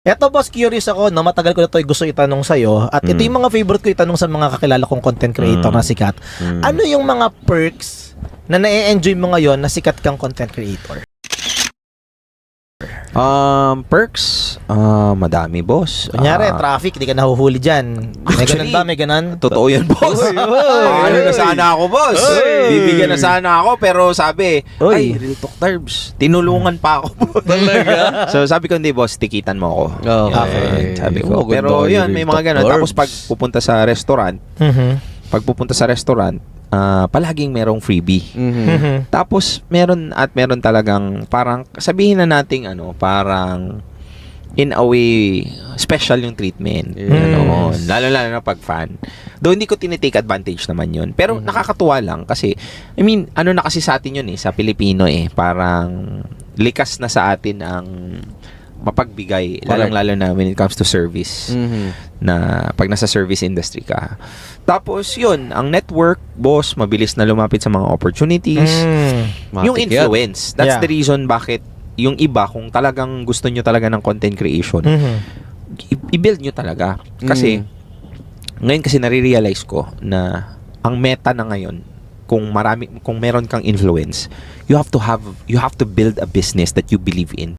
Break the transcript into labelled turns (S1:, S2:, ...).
S1: Eto boss, curious ako, no? Matagal ko na ito gusto itanong sa'yo. At ito yung mga favorite ko itanong sa mga kakilala kong content creator na sikat. Ano yung mga perks na na-enjoy mo ngayon na sikat kang content creator?
S2: Perks, madami, boss.
S1: Kunyari, traffic, di ka nahuhuli dyan. May ganun ba? May ganun?
S2: Totoo yan, boss. Ano na sana ako, boss. Bibigyan na sana ako, pero sabi, ay, Real Talk Darbs, tinulungan pa ako, boss.
S3: Talaga?
S2: So sabi ko, hindi, boss, tikitan mo ako.
S3: Okay.
S2: Sabi ko.
S3: Oh,
S2: Pero
S3: ganda
S2: yun,
S3: yung
S2: may
S3: Real
S2: mga
S3: Talk
S2: ganun. Tapos
S3: Darbs.
S2: pag pupunta sa restaurant, palaging merong freebie. Tapos meron talagang parang sabihin na nating parang in a way special yung treatment. Lalo na pag fan. Though hindi ko tinitake advantage naman yun. Pero nakakatuwa lang kasi I mean, na kasi sa atin yun sa Pilipino parang likas na sa atin ang mapagbigay, lalong-lalo na when it comes to service. Na pag nasa service industry ka. Tapos yun, ang network, boss, mabilis na lumapit sa mga opportunities. Yung influence. That's the reason bakit yung iba, kung talagang gusto nyo talaga ng content creation, i-build nyo talaga. Kasi, ngayon kasi nare-realize ko na ang meta na ngayon, kung meron kang influence, you have to build a business that you believe in.